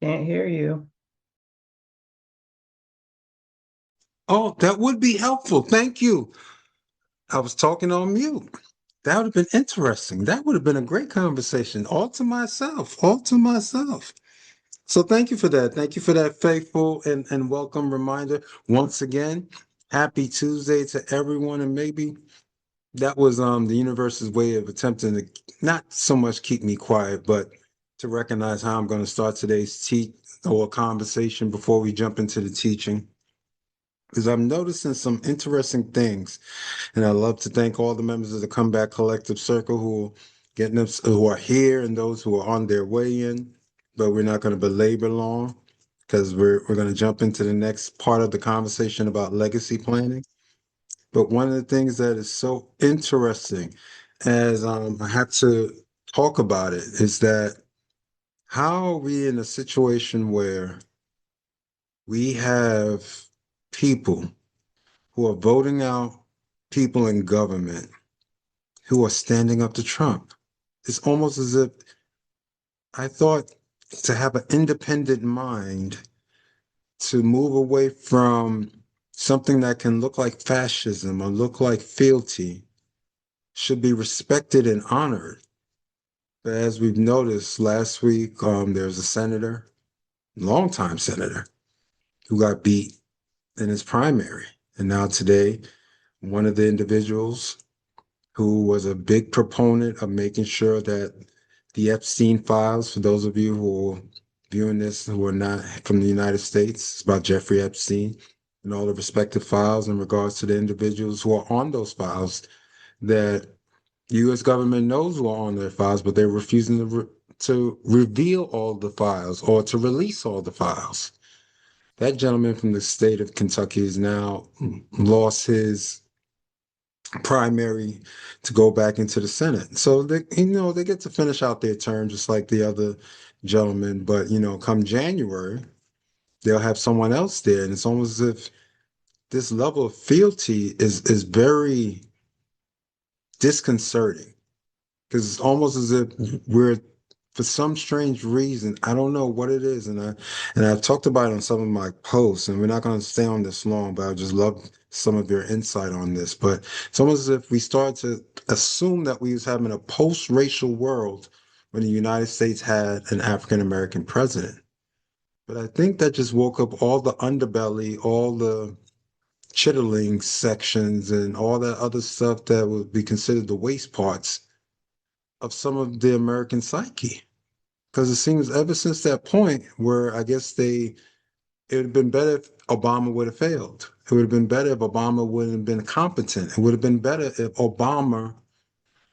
Can't hear you. Oh, that would be helpful. Thank you. I was talking on mute. That would have been interesting. That would have been a great conversation, all to myself, all to myself. So thank you for that. Thank you for that faithful and welcome reminder. Once again, happy Tuesday to everyone. And maybe that was the universe's way of attempting to not so much keep me quiet, but to recognize how I'm going to start today's conversation before we jump into the teaching. Because I'm noticing some interesting things. And I'd love to thank all the members of the Comeback Collective Circle who are here and those who are on their way in. But we're not going to belabor long because we're going to jump into the next part of the conversation about legacy planning. But one of the things that is so interesting as I have to talk about it is that how are we in a situation where we have people who are voting out people in government who are standing up to Trump? It's almost as if I thought to have an independent mind, to move away from something that can look like fascism or look like fealty, should be respected and honored. But as we've noticed last week, there was a senator, longtime senator, who got beat in his primary. And now today, one of the individuals who was a big proponent of making sure that the Epstein files, for those of you who are viewing this who are not from the United States, it's about Jeffrey Epstein and all the respective files in regards to the individuals who are on those files, that the U.S. government knows who are on their files, but they're refusing to reveal all the files or to release all the files. That gentleman from the state of Kentucky has now lost his primary to go back into the Senate. So they get to finish out their term just like the other gentlemen. But come January, they'll have someone else there, and it's almost as if this level of fealty is very disconcerting because it's almost as if we're, for some strange reason, I don't know what it is, and I've talked about it on some of my posts, and we're not going to stay on this long, but I just love some of your insight on this. But it's almost as if we start to assume that we was having a post-racial world when the United States had an African American president. But I think that just woke up all the underbelly, all the chitterling sections, and all that other stuff that would be considered the waste parts of some of the American psyche. Because it seems ever since that point where I guess it would have been better if Obama would have failed. It would have been better if Obama wouldn't have been competent. It would have been better if Obama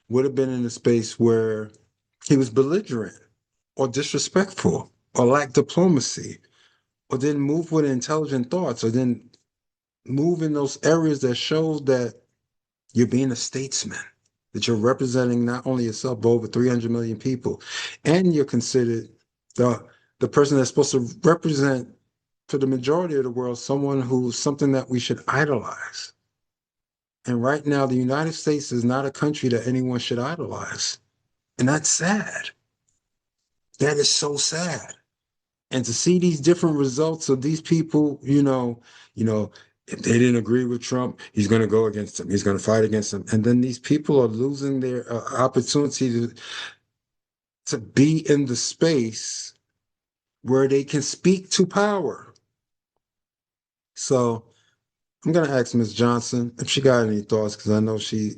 would have been in a space where he was belligerent or disrespectful or lacked diplomacy or didn't move with intelligent thoughts or didn't move in those areas that shows that you're being a statesman, that you're representing not only yourself, but over 300 million people. And you're considered the the person that's supposed to represent for the majority of the world someone who's something that we should idolize. And right now, the United States is not a country that anyone should idolize. And that's sad. That is so sad. And to see these different results of these people, if they didn't agree with Trump, he's going to go against him. He's going to fight against him. And then these people are losing their opportunity to be in the space where they can speak to power. So I'm gonna ask Miss Johnson if she got any thoughts because I know she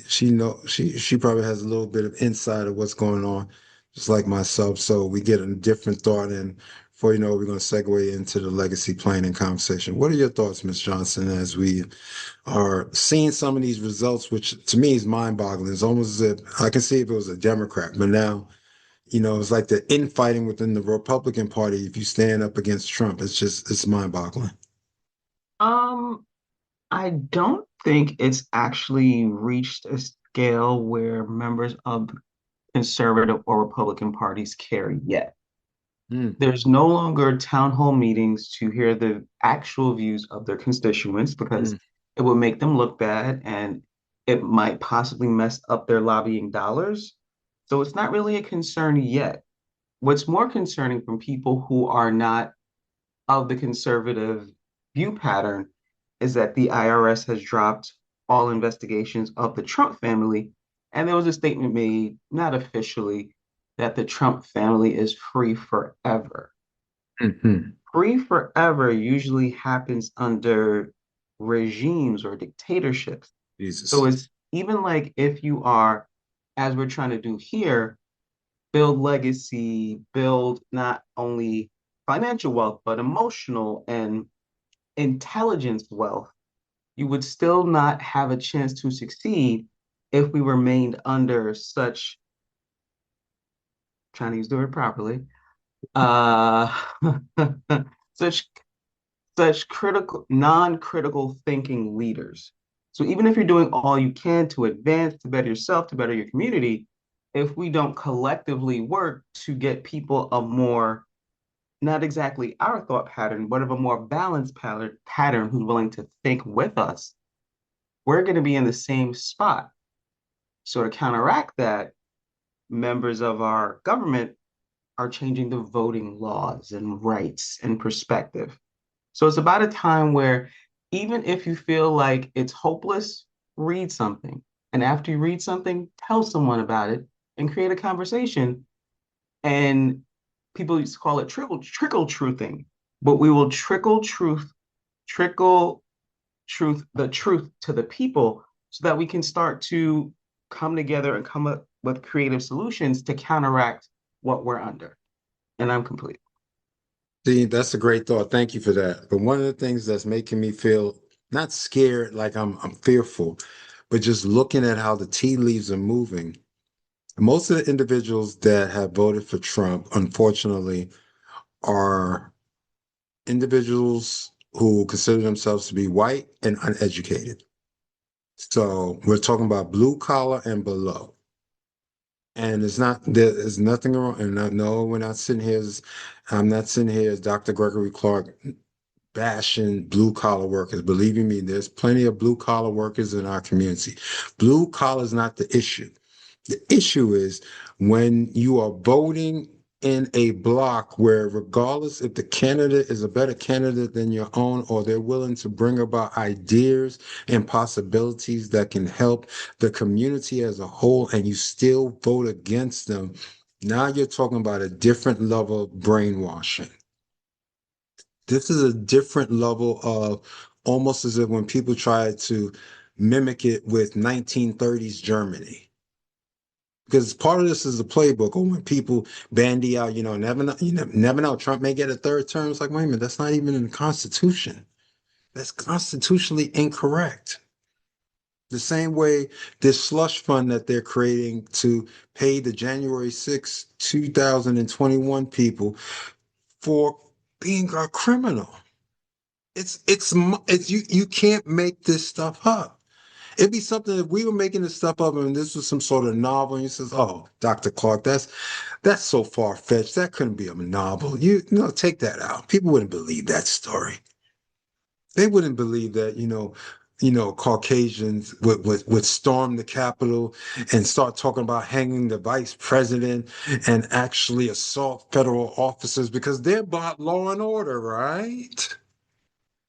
probably has a little bit of insight of what's going on, just like myself. So we get a different thought, and before you know, it, we're gonna segue into the legacy planning conversation. What are your thoughts, Miss Johnson, as we are seeing some of these results, which to me is mind-boggling? It's almost as if I can see if it was a Democrat, but now it's like the infighting within the Republican Party. If you stand up against Trump, it's mind-boggling. Um, I don't think it's actually reached a scale where members of conservative or Republican parties care yet. Mm, There's no longer town hall meetings to hear the actual views of their constituents because mm, it would make them look bad and it might possibly mess up their lobbying dollars. So it's not really a concern yet. what's more concerning from people who are not of the conservative view pattern is that the IRS has dropped all investigations of the Trump family. And there was a statement made, not officially, that the Trump family is free forever. Hmm. Free forever usually happens under regimes or dictatorships. So Jesus. it's even like if you are, as we're trying to do here, build legacy, build not only financial wealth, but emotional and intelligence wealth, you would still not have a chance to succeed if we remained under such, trying to use the word properly, uh, such critical, non-critical thinking leaders. So even if you're doing all you can to advance, to better yourself, to better your community, if we don't collectively work to get people a more, not exactly our thought pattern, but of a more balanced pattern who's willing to think with us, we're going to be in the same spot. So to counteract that, members of our government are changing the voting laws and rights and perspective. So it's about a time where even if you feel like it's hopeless, read something. And after you read something, tell someone about it and create a conversation. And people used to call it trickle truthing, but we will trickle the truth to the people so that we can start to come together and come up with creative solutions to counteract what we're under. And I'm complete. See, that's a great thought. Thank you for that. But one of the things that's making me feel not scared, like I'm fearful, but just looking at how the tea leaves are moving. Most of the individuals that have voted for Trump, unfortunately, are individuals who consider themselves to be white and uneducated. So we're talking about blue collar and below. And it's not, there's nothing wrong. And no, we're not sitting here as, I'm not sitting here as Dr. Gregory Clarke bashing blue collar workers. Believe me, there's plenty of blue collar workers in our community. Blue collar is not the issue. The issue is when you are voting in a block where, regardless if the candidate is a better candidate than your own, or they're willing to bring about ideas and possibilities that can help the community as a whole, and you still vote against them, now you're talking about a different level of brainwashing. This is a different level of, almost as if when people try to mimic it with 1930s Germany. Because part of this is the playbook, or when people bandy out, never know, never know, Trump may get a third term. It's like, wait a minute, that's not even in the Constitution. That's constitutionally incorrect. The same way this slush fund that they're creating to pay the January 6th, 2021 people for being a criminal. It's you can't make this stuff up. It'd be something if we were making this stuff up and this was some sort of novel and you says, "Oh, Dr. Clark, that's so far-fetched. That couldn't be a novel. Take that out." People wouldn't believe that story. They wouldn't believe that, Caucasians would storm the Capitol and start talking about hanging the vice president and actually assault federal officers because they're about law and order, right?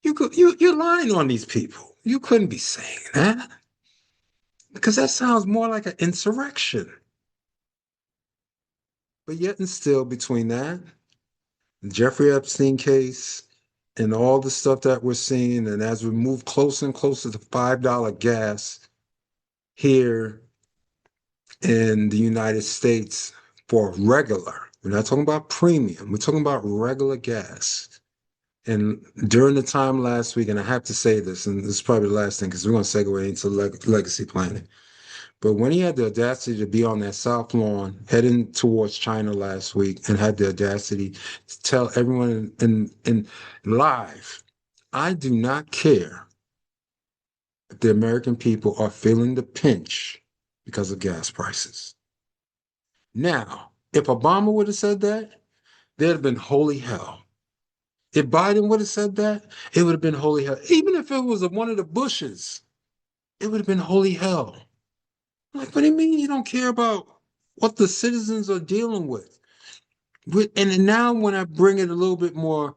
You're lying on these people. You couldn't be saying that because that sounds more like an insurrection. But yet and still, between that, the Jeffrey Epstein case, and all the stuff that we're seeing, and as we move closer and closer to $5 gas here in the United States for regular, we're not talking about premium, we're talking about regular gas. And during the time last week, and I have to say this, and this is probably the last thing because we're going to segue into legacy planning. But when he had the audacity to be on that South Lawn heading towards China last week and had the audacity to tell everyone in live, I do not care if the American people are feeling the pinch because of gas prices. Now, if Obama would have said that, there'd have been holy hell. If Biden would have said that, it would have been holy hell. Even if it was one of the Bushes, it would have been holy hell. Like, what do you mean you don't care about what the citizens are dealing with? And then now when I bring it a little bit more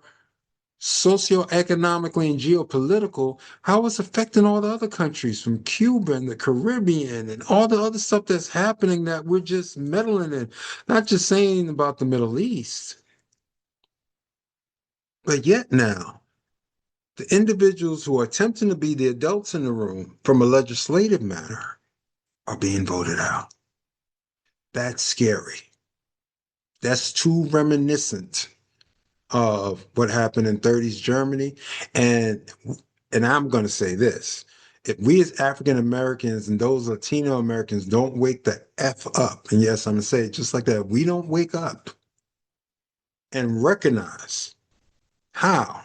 socioeconomically and geopolitical, how it's affecting all the other countries from Cuba and the Caribbean and all the other stuff that's happening that we're just meddling in. Not just saying about the Middle East, but yet now, the individuals who are attempting to be the adults in the room from a legislative matter are being voted out. That's scary. That's too reminiscent of what happened in 30s Germany. And I'm going to say this. If we as African Americans and those Latino Americans don't wake the F up, and yes, I'm going to say it just like that, we don't wake up and recognize how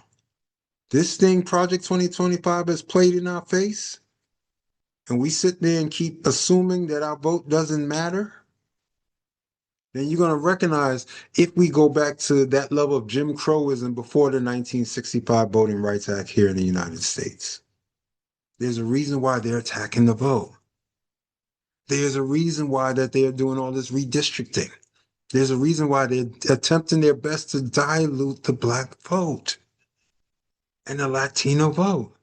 this thing, Project 2025, has played in our face, and we sit there and keep assuming that our vote doesn't matter, then you're going to recognize if we go back to that level of Jim Crowism before the 1965 Voting Rights Act here in the United States. There's a reason why they're attacking the vote. There's a reason why that they're doing all this redistricting. There's a reason why they're attempting their best to dilute the Black vote and the Latino vote.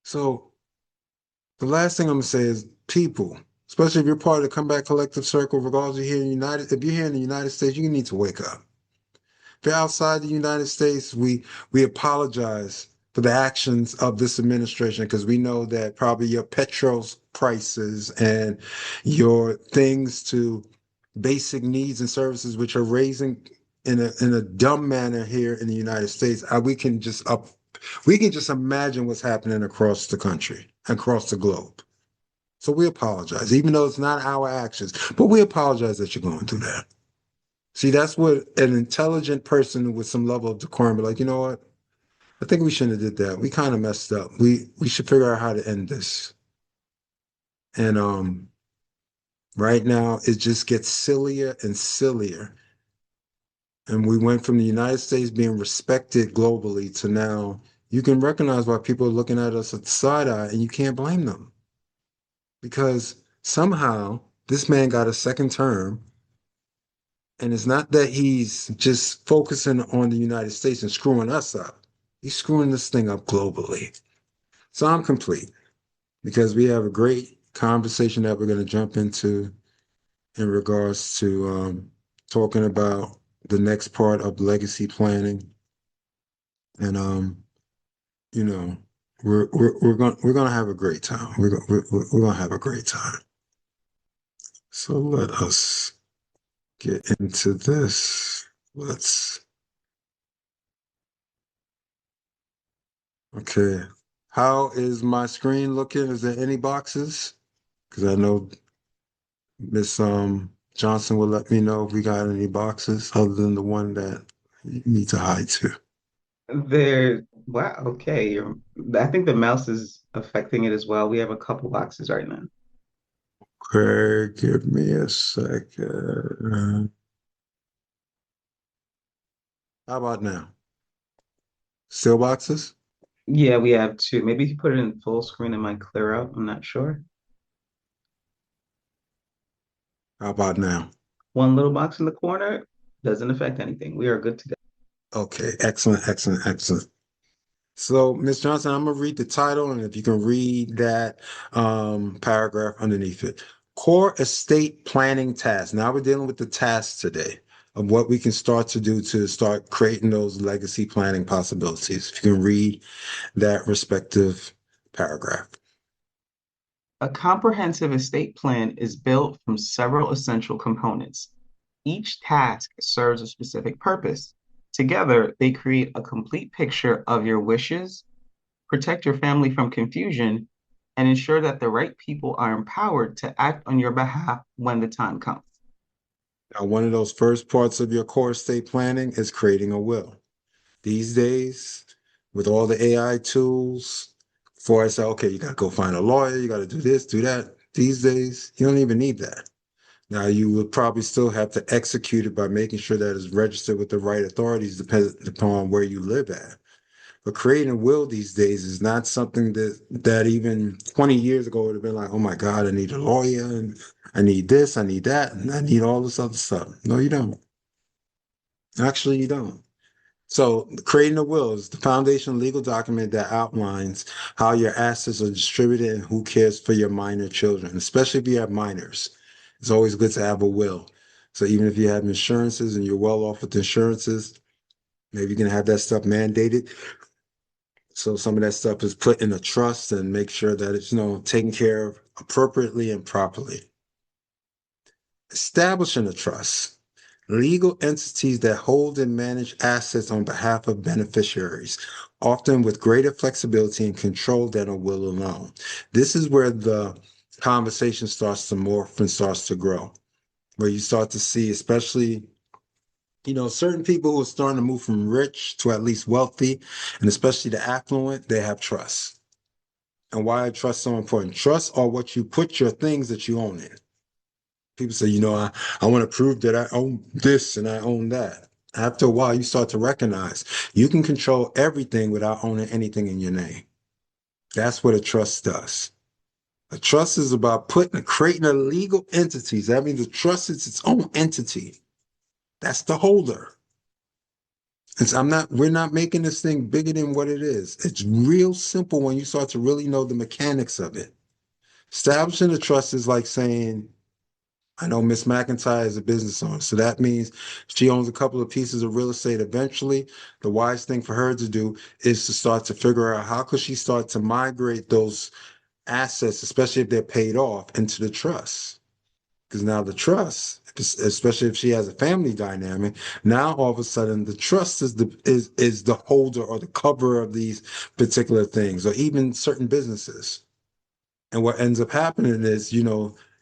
So the last thing I'm gonna say is people, especially if you're part of the Comeback Collective Circle, regardless of if you're here in the United States, you need to wake up. If you're outside the United States, we apologize for the actions of this administration because we know that probably your petrol prices and your things to basic needs and services, which are raising in a dumb manner here in the United States, we can just imagine what's happening across the country, across the globe. So we apologize, even though it's not our actions, but we apologize that you're going through that. See, that's what an intelligent person with some level of decorum be like, you know what? I think we shouldn't have did that. We kind of messed up. We should figure out how to end this. And right now it just gets sillier and sillier. And we went from the United States being respected globally to now you can recognize why people are looking at us at the side eye and you can't blame them. Because somehow this man got a second term. And it's not that he's just focusing on the United States and screwing us up. He's screwing this thing up globally. So I'm complete because we have a great conversation that we're going to jump into in regards to talking about the next part of legacy planning. And you know, we're gonna have a great time. We're gonna have a great time. So let us get into this. Let's Okay. How is my screen looking? Is there any boxes? Because I know Miss Johnson will let me know if we got any boxes other than the one that you need to hide to. Wow, okay. I think the mouse is affecting it as well. We have a couple boxes right now. Okay, give me a second. How about now? Still boxes? Yeah, we have two. Maybe if you put it in full screen, it might clear up. I'm not sure. How about now? One little box in the corner doesn't affect anything. We are good to go. Okay, excellent, excellent, excellent. So, Miss Johnson, I'm gonna read the title, and if you can read that paragraph underneath it. Core estate planning tasks. Now we're dealing with the tasks today of what we can start to do to start creating those legacy planning possibilities. If you can read that respective paragraph. A comprehensive estate plan is built from several essential components. Each task serves a specific purpose. Together, they create a complete picture of your wishes, protect your family from confusion, and ensure that the right people are empowered to act on your behalf when the time comes. Now, one of those first parts of your core estate planning is creating a will. These days, with all the AI tools, before I say, okay, you got to go find a lawyer, you got to do this, do that. These days, you don't even need that. Now, you would probably still have to execute it by making sure that it's registered with the right authorities, depending upon where you live at. But creating a will these days is not something that even 20 years ago would have been like, oh my God, I need a lawyer and I need this, I need that, and I need all this other stuff. No, you don't. Actually, you don't. So, creating a will is the foundation legal document that outlines how your assets are distributed and who cares for your minor children, especially if you have minors. It's always good to have a will. So, even if you have insurances and you're well off with insurances, maybe you can have that stuff mandated. So, some of that stuff is put in a trust and make sure that it's, taken care of appropriately and properly. Establishing a trust. Legal entities that hold and manage assets on behalf of beneficiaries, often with greater flexibility and control than a will alone. This is where the conversation starts to morph and starts to grow, where you start to see, especially, certain people who are starting to move from rich to at least wealthy, and especially the affluent, they have trust. And why are trust so important? Trust are what you put your things that you own in. People say, I want to prove that I own this and I own that. After a while, you start to recognize you can control everything without owning anything in your name. That's what a trust does. A trust is about creating a legal entity. That means a trust is its own entity. That's the holder. We're not making this thing bigger than what it is. It's real simple when you start to really know the mechanics of it. Establishing a trust is like saying, I know Miss McIntyre is a business owner, so that means she owns a couple of pieces of real estate. Eventually, the wise thing for her to do is to start to figure out how could she start to migrate those assets, especially if they're paid off, into the trust. Because now the trust, especially if she has a family dynamic, now all of a sudden the trust is the holder or the cover of these particular things, or even certain businesses. And what ends up happening is,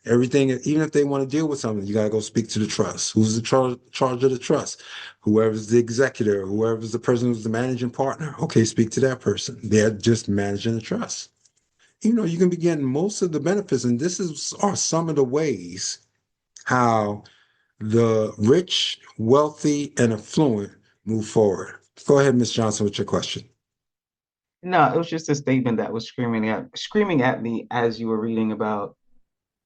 everything, even if they want to deal with something, you got to go speak to the trust. Who's the charge of the trust? Whoever's the executor, whoever's the person who's the managing partner. Okay, speak to that person. They're just managing the trust. You can be getting most of the benefits, and are some of the ways how the rich, wealthy, and affluent move forward. Go ahead, Ms. Johnson, with your question. No, it was just a statement that was screaming at me as you were reading about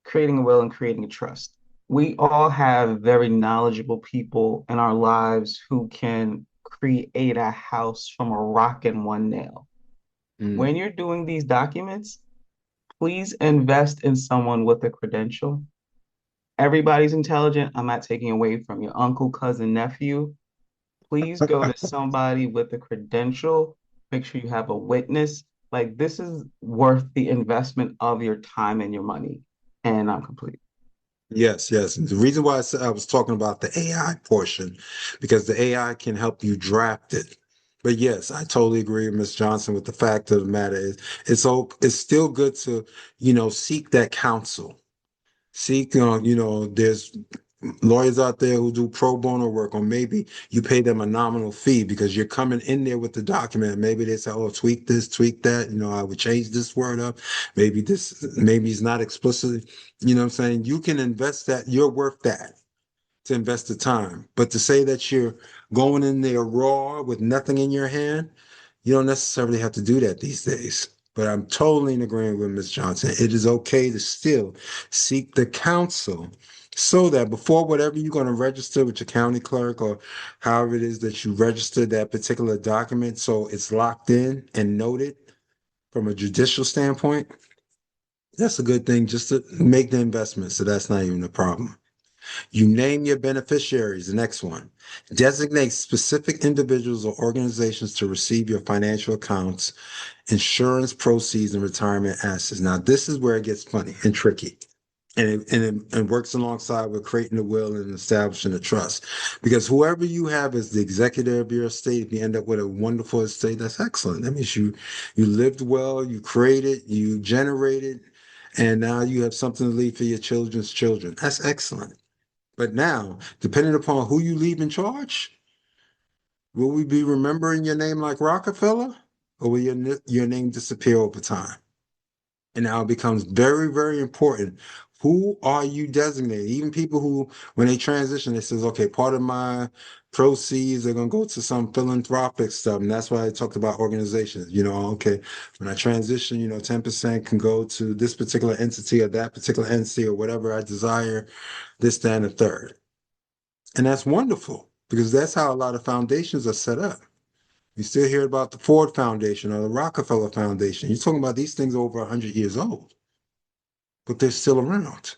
creating a will and creating a trust. We all have very knowledgeable people in our lives who can create a house from a rock and one nail. Mm. When you're doing these documents, please invest in someone with a credential. Everybody's intelligent. I'm not taking away from your uncle, cousin, nephew. Please go to somebody with a credential. Make sure you have a witness. Like this is worth the investment of your time and your money. And I'm complete. Yes, yes. And the reason why I was talking about the AI portion, because the AI can help you draft it. But yes, I totally agree with Ms. Johnson with the fact of the matter is it's still good to, seek that counsel. Seek, there's lawyers out there who do pro bono work, or maybe you pay them a nominal fee because you're coming in there with the document. Maybe they say, oh, tweak this, tweak that. I would change this word up. Maybe it's not explicit. You know what I'm saying? You can invest that. You're worth that to invest the time. But to say that you're going in there raw with nothing in your hand, you don't necessarily have to do that these days. But I'm totally in agreement with Ms. Johnson. It is okay to still seek the counsel so that before whatever you're going to register with your county clerk or however it is that you register that particular document, so it's locked in and noted from a judicial standpoint, that's a good thing just to make the investment. So that's not even a problem. You name your beneficiaries, the next one. Designate specific individuals or organizations to receive your financial accounts, insurance proceeds, and retirement assets. Now, this is where it gets funny and tricky. And it works alongside with creating a will and establishing a trust. Because whoever you have as the executor of your estate, if you end up with a wonderful estate, that's excellent. That means you lived well, you created, you generated, and now you have something to leave for your children's children. That's excellent. But now, depending upon who you leave in charge, will we be remembering your name like Rockefeller, or will your name disappear over time? And now it becomes very, very important. Who are you designating? Even people who, when they transition, it says, okay, part of my proceeds are going to go to some philanthropic stuff. And that's why I talked about organizations. Okay, when I transition, 10% can go to this particular entity or that particular entity or whatever I desire, this, that, and the third. And that's wonderful because that's how a lot of foundations are set up. You still hear about the Ford Foundation or the Rockefeller Foundation. You're talking about these things over 100 years old, but they're still around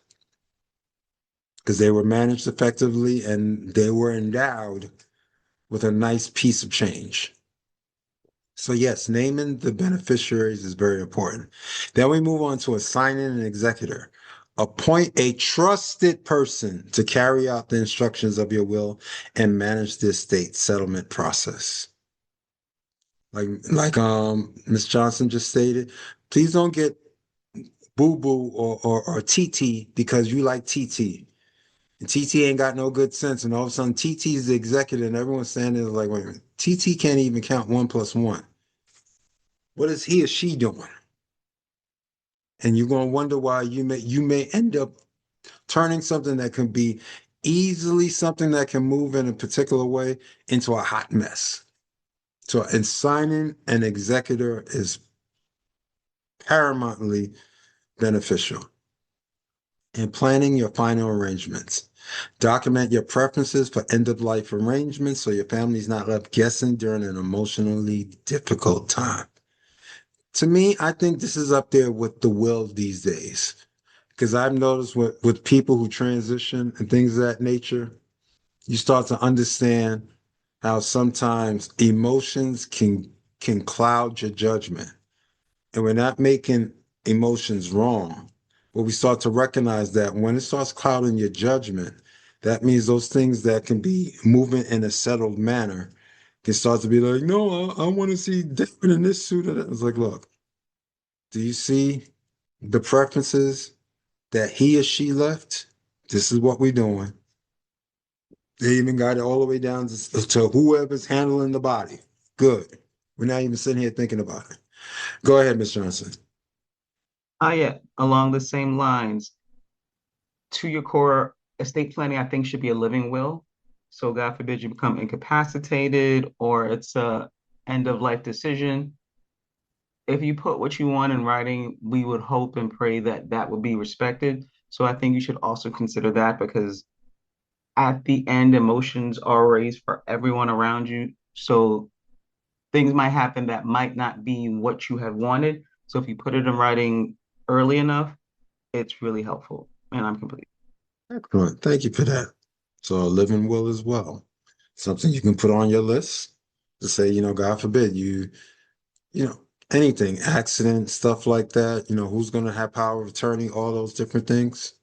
because they were managed effectively and they were endowed with a nice piece of change. So yes, naming the beneficiaries is very important. Then we move on to assigning an executor. Appoint a trusted person to carry out the instructions of your will and manage the estate settlement process. Like Ms. Johnson just stated, please don't get boo boo or TT because you like TT. And TT ain't got no good sense. And all of a sudden, TT is the executive, and everyone's standing there like, wait a minute, TT can't even count one plus one. What is he or she doing? And you're going to wonder why you may end up turning something that can be easily something that can move in a particular way into a hot mess. So, and signing an executor is paramountly beneficial. And planning your final arrangements. Document your preferences for end of life arrangements so your family's not left guessing during an emotionally difficult time. To me, I think this is up there with the will these days. Because I've noticed with people who transition and things of that nature, you start to understand how sometimes emotions can cloud your judgment. And we're not making emotions wrong, but we start to recognize that when it starts clouding your judgment, that means those things that can be moving in a settled manner can start to be like, no, I want to see David in this suit. And it's like, look, do you see the preferences that he or she left? This is what we're doing. They even got it all the way down to whoever's handling the body. Good. We're not even sitting here thinking about it. Go ahead, Miss Johnson. Yeah, along the same lines, to your core, estate planning, I think, should be a living will. So God forbid you become incapacitated or it's a end of life decision. If you put what you want in writing, we would hope and pray that that would be respected. So I think you should also consider that because at the end, emotions are raised for everyone around you. So things might happen that might not be what you had wanted. So if you put it in writing early enough, it's really helpful. And I'm complete. Excellent. Thank you for that. So a living will as well. Something you can put on your list to say, God forbid you know, anything, accident, stuff like that, who's going to have power of attorney, all those different things.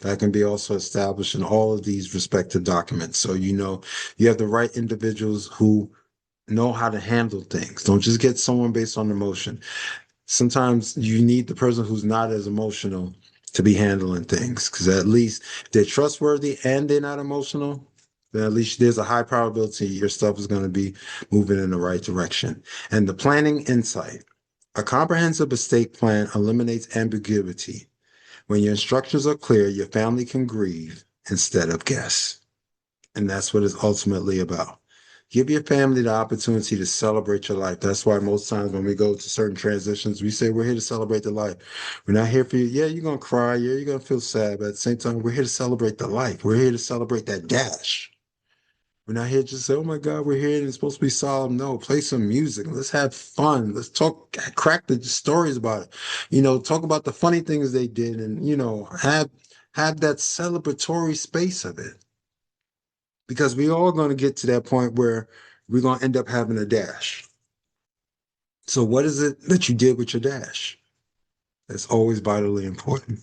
That can be also established in all of these respective documents. So you have the right individuals who know how to handle things. Don't just get someone based on emotion. Sometimes you need the person who's not as emotional to be handling things because at least if they're trustworthy and they're not emotional, then at least there's a high probability your stuff is going to be moving in the right direction. And the planning insight. A comprehensive estate plan eliminates ambiguity. When your instructions are clear, your family can grieve instead of guess. And that's what it's ultimately about. Give your family the opportunity to celebrate your life. That's why most times when we go to certain transitions, we say we're here to celebrate the life. We're not here for you. Yeah, you're gonna cry. Yeah, you're gonna feel sad, but at the same time, we're here to celebrate the life. We're here to celebrate that dash. We're not here just to say, "Oh my God, we're here and it's supposed to be solemn." No, play some music. Let's have fun. Let's talk, crack the stories about it. Talk about the funny things they did, and have that celebratory space of it because we all going to get to that point where we're going to end up having a dash. So, what is it that you did with your dash? That's always vitally important.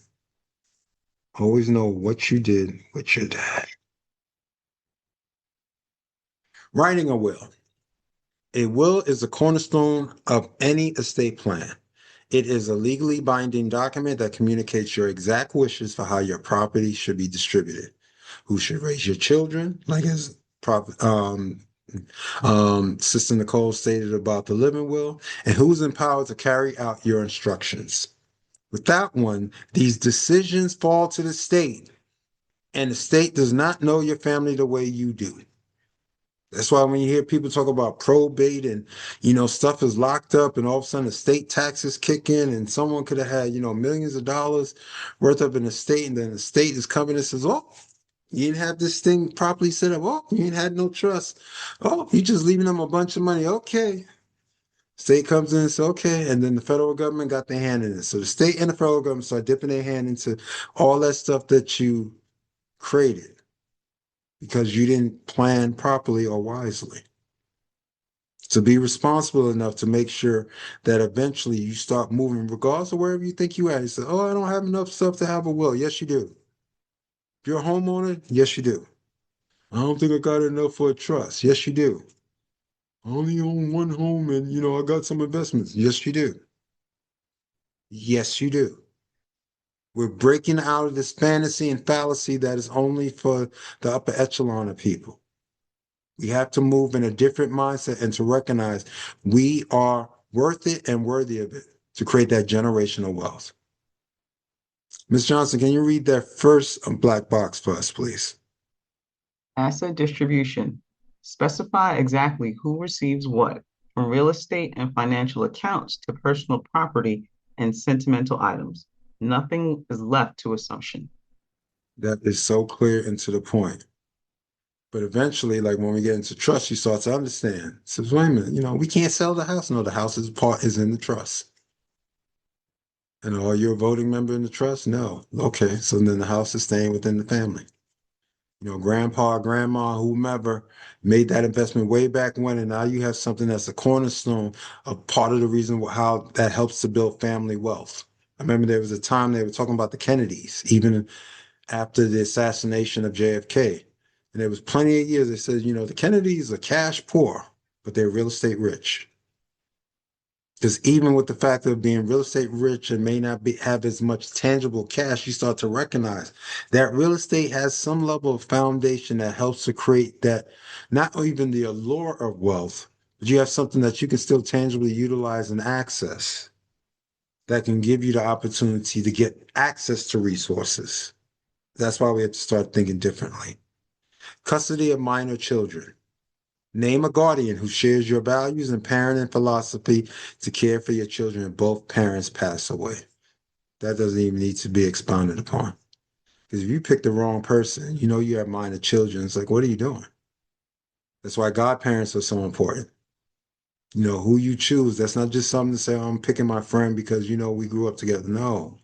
Always know what you did with your dash. Writing a will. A will is the cornerstone of any estate plan. It is a legally binding document that communicates your exact wishes for how your property should be distributed, who should raise your children, like as Sister Nicole stated about the living will, and who's empowered to carry out your instructions. Without one, these decisions fall to the state, and the state does not know your family the way you do. That's why when you hear people talk about probate and, stuff is locked up and all of a sudden estate taxes kick in and someone could have had, millions of dollars worth of an estate and then the state is coming and says, oh, you didn't have this thing properly set up. Oh, you ain't had no trust. Oh, you just leaving them a bunch of money. Okay. State comes in and says, okay. And then the federal government got their hand in it. So the state and the federal government start dipping their hand into all that stuff that you created because you didn't plan properly or wisely. To be responsible enough to make sure that eventually you start moving, regardless of wherever you think you at. You say, oh, I don't have enough stuff to have a will. Yes, you do. If you're a homeowner, yes, you do. I don't think I got enough for a trust. Yes, you do. I only own one home and, I got some investments. Yes, you do. Yes, you do. We're breaking out of this fantasy and fallacy that is only for the upper echelon of people. We have to move in a different mindset and to recognize we are worth it and worthy of it to create that generational wealth. Ms. Johnson, can you read that first black box for us, please? Asset distribution. Specify exactly who receives what, from real estate and financial accounts to personal property and sentimental items. Nothing is left to assumption. That is so clear and to the point. But eventually, like when we get into trust, you start to understand. Says, wait a minute, we can't sell the house. No, the house is part is in the trust. And are you a voting member in the trust? No. Okay, so then the house is staying within the family. Grandpa, grandma, whomever made that investment way back when, and now you have something that's a cornerstone of part of the reason how that helps to build family wealth. I remember there was a time they were talking about the Kennedys, even after the assassination of JFK. And there was plenty of years they said, the Kennedys are cash poor, but they're real estate rich. Because even with the fact of being real estate rich and may not have as much tangible cash, you start to recognize that real estate has some level of foundation that helps to create that, not even the allure of wealth, but you have something that you can still tangibly utilize and access that can give you the opportunity to get access to resources. That's why we have to start thinking differently. Custody of minor children. Name a guardian who shares your values and parenting philosophy to care for your children if both parents pass away. That doesn't even need to be expounded upon. Because if you pick the wrong person, you have minor children. It's like, what are you doing? That's why godparents are so important. Who you choose. That's not just something to say, oh, I'm picking my friend because, we grew up together. No.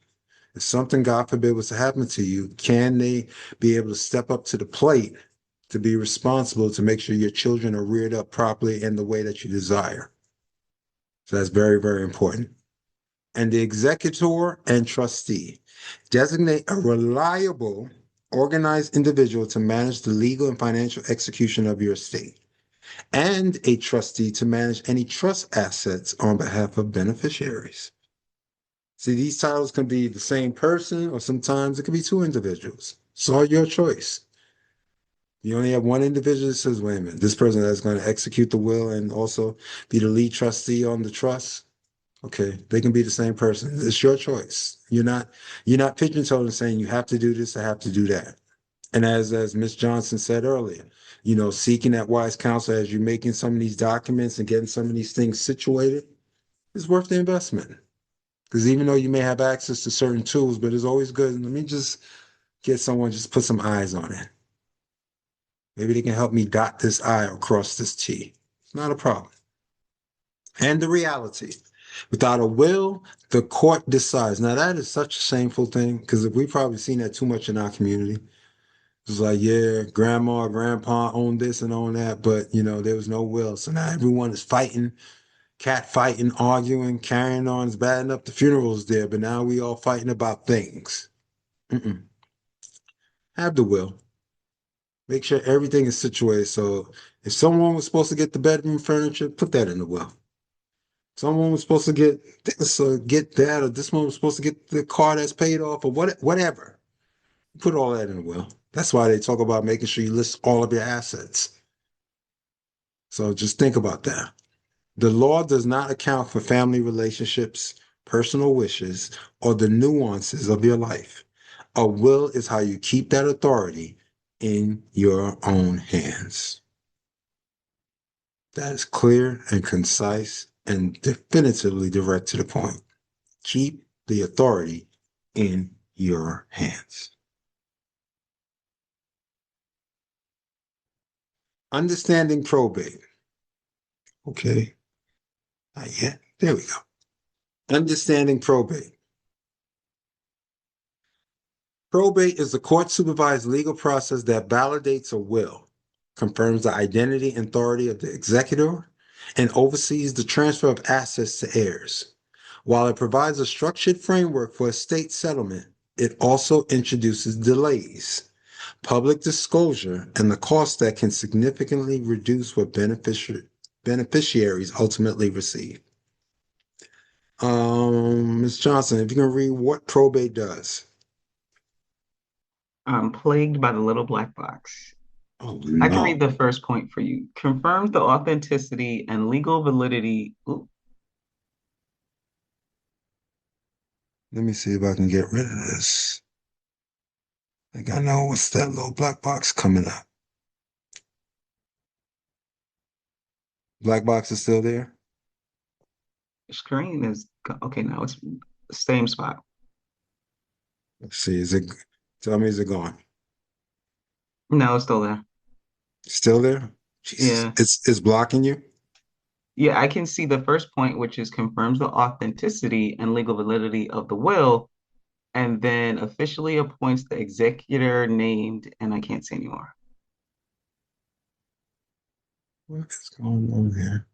If something, God forbid, was to happen to you, can they be able to step up to the plate to be responsible to make sure your children are reared up properly in the way that you desire? So that's very, very important. And the executor and trustee designate a reliable, organized individual to manage the legal and financial execution of your estate, and a trustee to manage any trust assets on behalf of beneficiaries. See, these titles can be the same person, or sometimes it can be two individuals. It's all your choice. You only have one individual that says, wait a minute, this person that's going to execute the will and also be the lead trustee on the trust. Okay, they can be the same person. It's your choice. You're not pigeonholed and saying you have to do this, I have to do that. And as Ms. Johnson said earlier, seeking that wise counsel as you're making some of these documents and getting some of these things situated is worth the investment. Because even though you may have access to certain tools, but it's always good. Let me just get someone, just put some eyes on it. Maybe they can help me dot this I or cross this T. It's not a problem. And the reality, without a will, the court decides. Now, that is such a shameful thing because we've probably seen that too much in our community. It's like, yeah, grandma, grandpa owned this and owned that, but, there was no will. So now everyone is fighting, cat fighting, arguing, carrying on. It's bad enough the funeral's there, but now we all fighting about things. Mm-mm. Have the will. Make sure everything is situated. So if someone was supposed to get the bedroom furniture, put that in the will. Someone was supposed to get this or get that, or this one was supposed to get the car that's paid off, or whatever. Put all that in the will. That's why they talk about making sure you list all of your assets. So just think about that. The law does not account for family relationships, personal wishes, or the nuances of your life. A will is how you keep that authority in your own hands. That is clear and concise and definitively direct to the point. Keep the authority in your hands. Understanding probate. Okay, not yet. There we go. Understanding probate. Probate is the court supervised legal process that validates a will, confirms the identity and authority of the executor, and oversees the transfer of assets to heirs. While it provides a structured framework for estate settlement, it also introduces delays, public disclosure, and the cost that can significantly reduce what beneficiaries ultimately receive. Ms. Johnson, if you can read what probate does. I'm plagued by the little black box. Oh I can read no. the first point for you. Confirms the authenticity and legal validity. Ooh, Let me see if I can get rid of this. I think I know what's that little black box coming up. Black box is still there? screen is okay. Now it's same spot. Let's see. Is it tell me is it gone? No, it's still there. Still there? Jesus. Yeah. It's blocking you? Yeah, I can see the first point, which is confirms the authenticity and legal validity of the will, and then officially appoints the executor named, and I can't say anymore. What is going on here?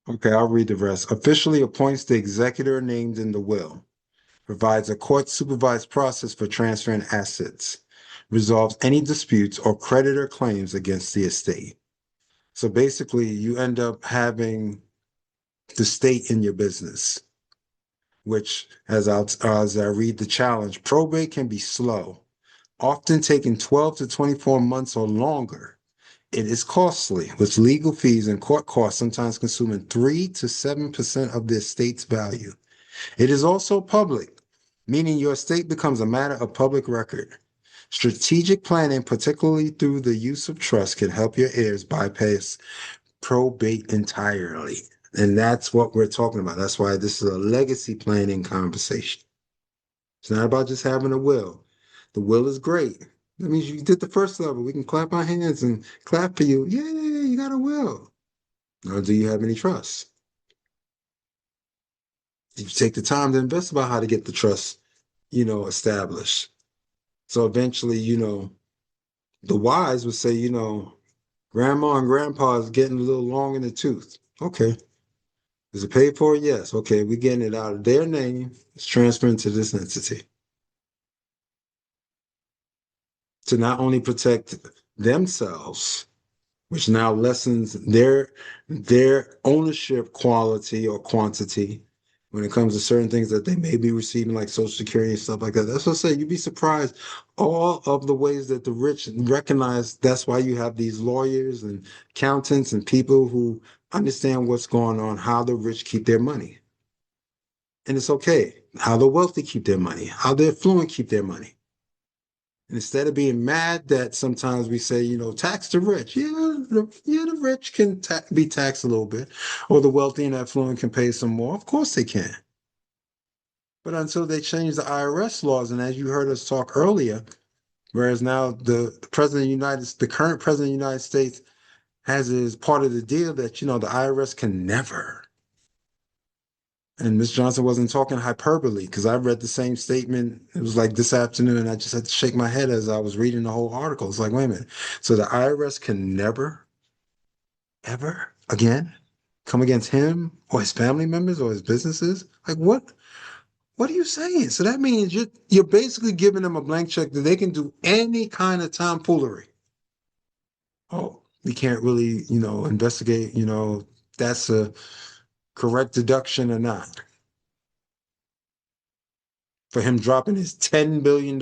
Okay, I'll read the rest. Officially appoints the executor named in the will. Provides a court supervised process for transferring assets. Resolves any disputes or creditor claims against the estate. So basically, you end up having the state in your business, which, as I read the challenge, probate can be slow, often taking 12 to 24 months or longer. It is costly, with legal fees and court costs sometimes consuming 3 to 7% of the estate's value. It is also public, meaning your estate becomes a matter of public record. Strategic planning, particularly through the use of trust, can help your heirs bypass probate entirely. And that's what we're talking about. That's why this is a legacy planning conversation. It's not about just having a will. The will is great. That means you did the first level. We can clap our hands and clap for you. Yeah, you got a will. Or do you have any trust? Did you take the time to invest about how to get the trust, established? So eventually, the wise would say, grandma and grandpa is getting a little long in the tooth. Okay. Is it paid for? Yes. Okay, we're getting it out of their name. It's transferring to this entity to not only protect themselves, which now lessens their ownership quality or quantity when it comes to certain things that they may be receiving, like Social Security and stuff like that. That's what I say. You'd be surprised all of the ways that the rich recognize. That's why you have these lawyers and accountants and people who understand what's going on, how the rich keep their money. And it's okay how the wealthy keep their money, how the affluent keep their money. And instead of being mad that sometimes we say, tax the rich. Yeah, the rich can be taxed a little bit, or the wealthy and affluent can pay some more. Of course they can. But until they change the IRS laws, and as you heard us talk earlier, whereas now the current president of the United States has as part of the deal that, the IRS can never. And Ms. Johnson wasn't talking hyperbole because I read the same statement. It was like this afternoon, and I just had to shake my head as I was reading the whole article. It's like, wait a minute. So the IRS can never, ever again come against him or his family members or his businesses? Like what? What are you saying? So that means you're basically giving them a blank check that they can do any kind of tomfoolery. Oh, we can't really, investigate, that's a correct deduction or not. For him dropping his $10 billion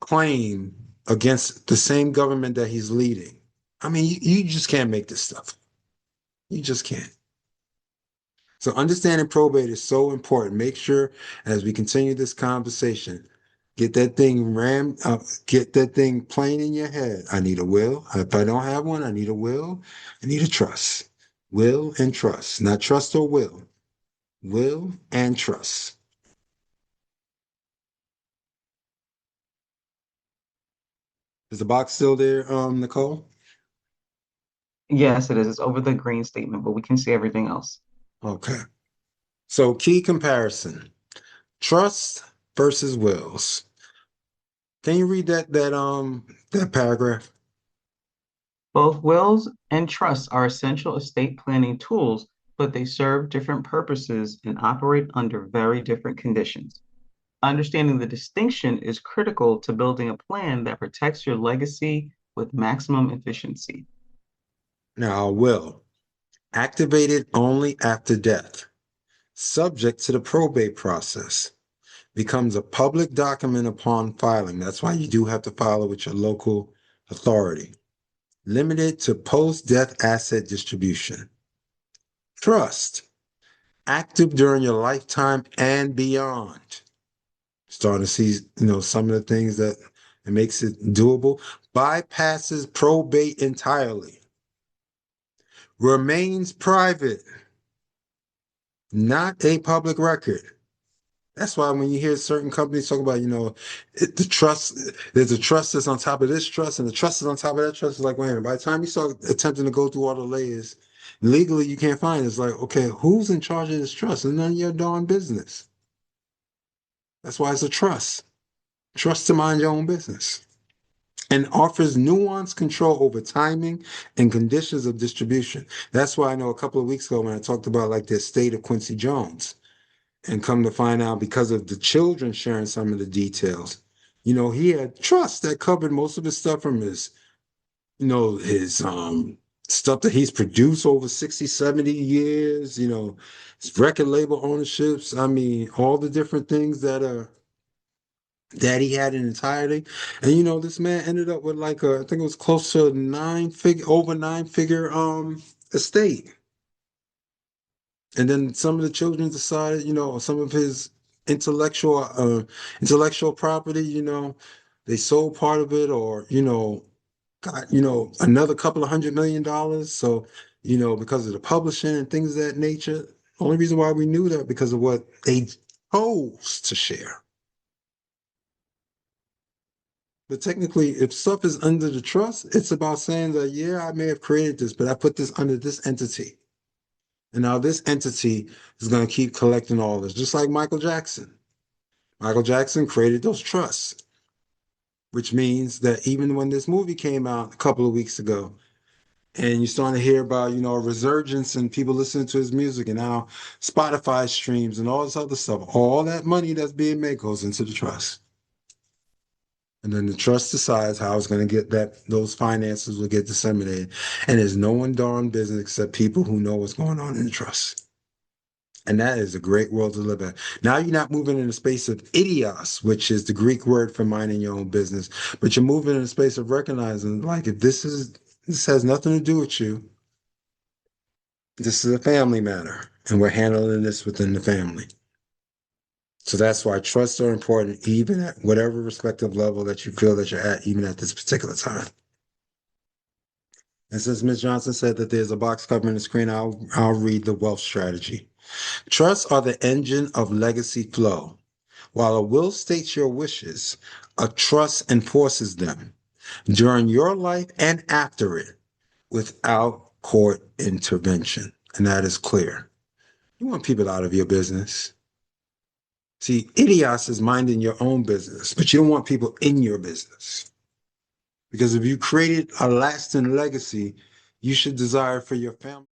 claim against the same government that he's leading. I mean, you just can't make this stuff. You just can't. So understanding probate is so important. Make sure as we continue this conversation Get that thing rammed up, get that thing plain in your head. I need a will. If I don't have one, I need a will. I need a trust. Will and trust, not trust or will. Will and trust. Is the box still there, Nicole? Yes, it is. It's over the green statement, but we can see everything else. Okay. So key comparison. Trust versus wills. Can you read that paragraph? Both wills and trusts are essential estate planning tools, but they serve different purposes and operate under very different conditions. Understanding the distinction is critical to building a plan that protects your legacy with maximum efficiency. Now, a will. Activated only after death. Subject to the probate process. Becomes a public document upon filing. That's why you do have to file it with your local authority. Limited to post-death asset distribution. Trust. Active during your lifetime and beyond. Starting to see, some of the things that it makes it doable. Bypasses probate entirely. Remains private, not a public record. That's why when you hear certain companies talk about, the trust, there's a trust that's on top of this trust, and the trust is on top of that trust. It's like, wait a minute, by the time you start attempting to go through all the layers, legally you can't find it. It's like, okay, who's in charge of this trust? It's none of your darn business. That's why it's a trust. Trust to mind your own business. And offers nuanced control over timing and conditions of distribution. That's why I know a couple of weeks ago when I talked about like the estate of Quincy Jones, and come to find out because of the children sharing some of the details, he had trust that covered most of his stuff from his stuff that he's produced over 60, 70 years, his record label ownerships. I mean, all the different things that he had in entirety. And this man ended up with like I think it was close to over 9 figure estate. And then some of the children decided, some of his intellectual intellectual property, they sold part of it, or got another couple of $100 million. So because of the publishing and things of that nature. Only reason why we knew that because of what they chose to share. But technically, if stuff is under the trust, it's about saying that, yeah, I may have created this, but I put this under this entity. And now this entity is going to keep collecting all this, just like Michael Jackson. Michael Jackson created those trusts, which means that even when this movie came out a couple of weeks ago, and you're starting to hear about, a resurgence and people listening to his music and now Spotify streams and all this other stuff, all that money that's being made goes into the trust. And then the trust decides how it's going to get those finances will get disseminated. And there's no one darn business except people who know what's going on in the trust. And that is a great world to live in. Now you're not moving in the space of idios, which is the Greek word for minding your own business, but you're moving in the space of recognizing, like, if this has nothing to do with you, this is a family matter, and we're handling this within the family. So that's why trusts are important, even at whatever respective level that you feel that you're at, even at this particular time. And since Ms. Johnson said that there's a box covering the screen, I'll read the wealth strategy. Trusts are the engine of legacy flow. While a will states your wishes, a trust enforces them during your life and after it without court intervention. And that is clear. You want people out of your business. See, idios is minding your own business, but you don't want people in your business. Because if you created a lasting legacy, you should desire for your family.